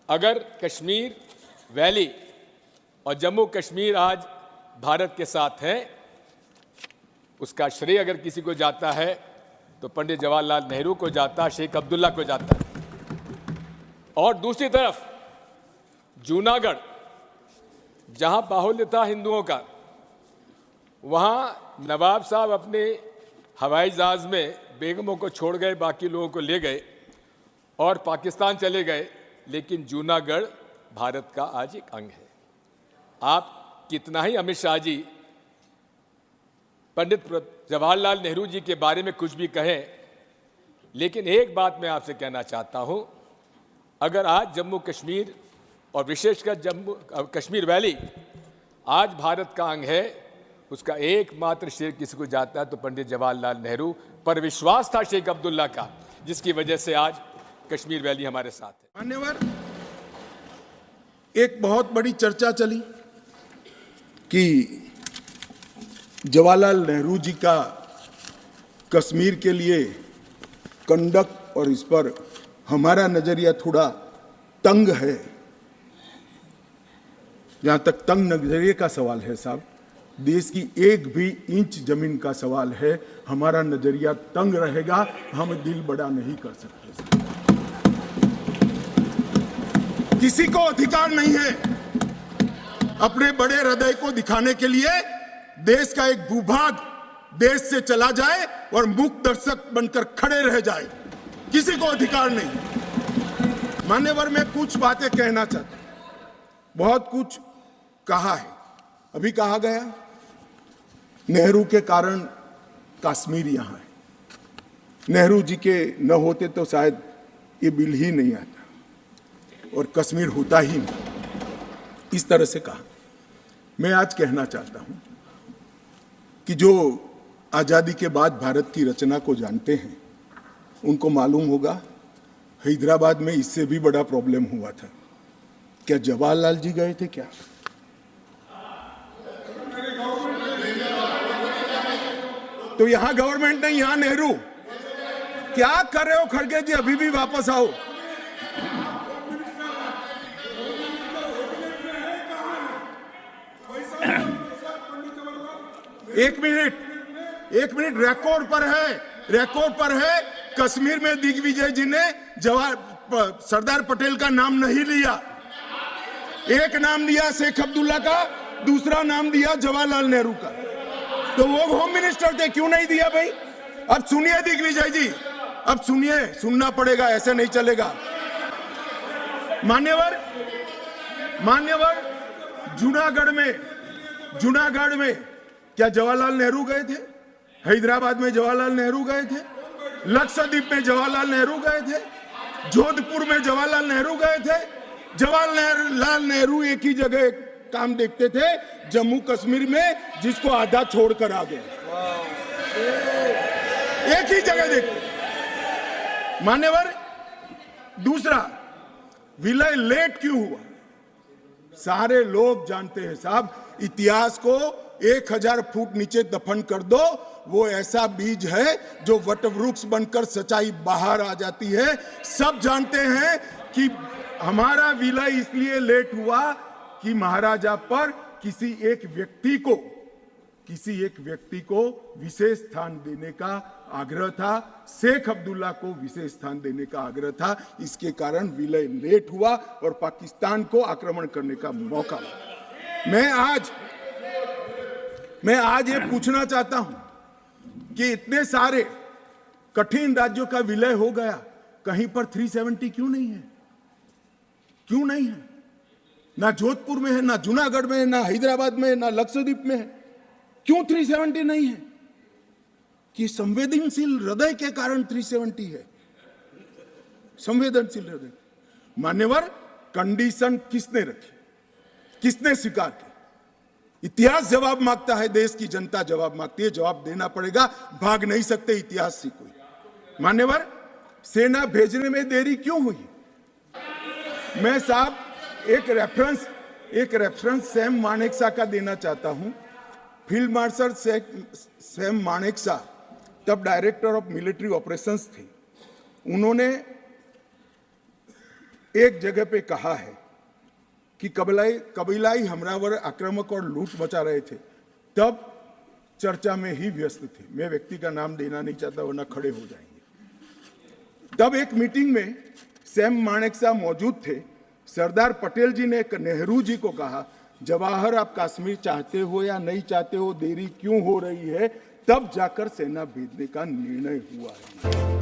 अगर कश्मीर वैली और जम्मू कश्मीर आज भारत के साथ है, उसका श्रेय अगर किसी को जाता है तो पंडित जवाहरलाल नेहरू को जाता है, शेख अब्दुल्ला को जाता है। और दूसरी तरफ जूनागढ़, जहां बाहुल्य था हिंदुओं का, वहां नवाब साहब अपने हवाई जहाज में बेगमों को छोड़ गए, बाकी लोगों को ले गए और पाकिस्तान चले गए, लेकिन जूनागढ़ भारत का आज एक अंग है। आप कितना ही अमित शाह जी पंडित जवाहरलाल नेहरू जी के बारे में कुछ भी कहें, लेकिन एक बात मैं आपसे कहना चाहता हूं, अगर आज जम्मू कश्मीर और विशेषकर जम्मू कश्मीर वैली आज भारत का अंग है, उसका एकमात्र श्रेय किसी को जाता है तो पंडित जवाहरलाल नेहरू पर विश्वास था शेख अब्दुल्ला का, जिसकी वजह से आज कश्मीर वैली हमारे साथ है। मान्यवर, एक बहुत बड़ी चर्चा चली कि जवाहरलाल नेहरू जी का कश्मीर के लिए कंडक्ट और इस पर हमारा नजरिया थोड़ा तंग है। जहां तक तंग नजरिए का सवाल है साहब, देश की एक भी इंच जमीन का सवाल है, हमारा नजरिया तंग रहेगा, हम दिल बड़ा नहीं कर सकते। किसी को अधिकार नहीं है अपने बड़े हृदय को दिखाने के लिए देश का एक भूभाग देश से चला जाए और मूक दर्शक बनकर खड़े रह जाए, किसी को अधिकार नहीं। मान्यवर, मैं कुछ बातें कहना चाहता हूं। बहुत कुछ कहा है, अभी कहा गया नेहरू के कारण कश्मीर यहां है, नेहरू जी के न होते तो शायद ये बिल ही नहीं आता और कश्मीर होता ही नहीं, इस तरह से कहा। मैं आज कहना चाहता हूं कि जो आजादी के बाद भारत की रचना को जानते हैं उनको मालूम होगा हैदराबाद में इससे भी बड़ा प्रॉब्लम हुआ था। क्या जवाहरलाल जी गए थे क्या? तो यहां गवर्नमेंट नहीं, यहां नेहरू। क्या कर रहे हो खड़गे जी? अभी भी वापस आओ। एक मिनट, रिकॉर्ड पर है। कश्मीर में दिग्विजय जी ने सरदार पटेल का नाम नहीं लिया, एक नाम दिया शेख अब्दुल्ला का, दूसरा नाम दिया जवाहरलाल नेहरू का। तो वो होम मिनिस्टर थे, क्यों नहीं दिया भाई? अब सुनिए दिग्विजय जी, अब सुनिए, सुनना पड़ेगा, ऐसे नहीं चलेगा। मान्यवर, जूनागढ़ में क्या जवाहरलाल नेहरू गए थे? हैदराबाद में जवाहरलाल नेहरू गए थे, लक्षद्वीप में जवाहरलाल नेहरू गए थे, जोधपुर में जवाहरलाल नेहरू गए थे। जवाहरलाल नेहरू एक ही जगह काम देखते थे, जम्मू कश्मीर में, जिसको आधा छोड़कर आ गए, एक ही जगह देखते। मान्यवर, दूसरा, विलय लेट क्यों हुआ? सारे लोग जानते हैं साहब, इतिहास को 1000 फुट नीचे दफन कर दो, वो ऐसा बीज है जो वटवृक्ष बनकर सच्चाई बाहर आ जाती है। सब जानते हैं कि हमारा विलय इसलिए लेट हुआ कि महाराजा पर किसी एक व्यक्ति को विशेष स्थान देने का आग्रह था, शेख अब्दुल्ला को विशेष स्थान देने का आग्रह था। इसके कारण विलय लेट हुआ और पाकिस्तान को आक्रमण करने का मौका मिला। मैं आज ये पूछना चाहता हूं कि इतने सारे कठिन राज्यों का विलय हो गया, कहीं पर 370 क्यों नहीं है? क्यों नहीं है? ना जोधपुर में है, ना जूनागढ़ में है, ना हैदराबाद में है, ना लक्षद्वीप में है। क्यों 370 नहीं है? कि संवेदनशील हृदय के कारण 370 है, संवेदनशील हृदय। मान्यवर, कंडीशन किसने रखी, किसने स्वीकार की? इतिहास जवाब मांगता है, देश की जनता जवाब मांगती है, जवाब देना पड़ेगा, भाग नहीं सकते इतिहास से कोई। मान्यवर, सेना भेजने में देरी क्यों हुई? मैं साहब एक रेफरेंस सैम मानेकशॉ का देना चाहता हूं। फील्ड मार्शल सैम मानेकशॉ तब डायरेक्टर ऑफ मिलिट्री ऑपरेशंस थे। उन्होंने एक जगह पे कहा है कि कबीलाई हमलावर आक्रामक और लूट मचा रहे थे, तब चर्चा में ही व्यस्त थे। मैं व्यक्ति का नाम देना नहीं चाहता वरना खड़े हो जाएंगे। तब एक मीटिंग में सैम मानेकशॉ मौजूद थे। सरदार पटेल जी ने नेहरू जी को कहा, जवाहर आप कश्मीर चाहते हो या नहीं चाहते हो, देरी क्यों हो रही है? तब जाकर सेना भेजने का निर्णय हुआ है।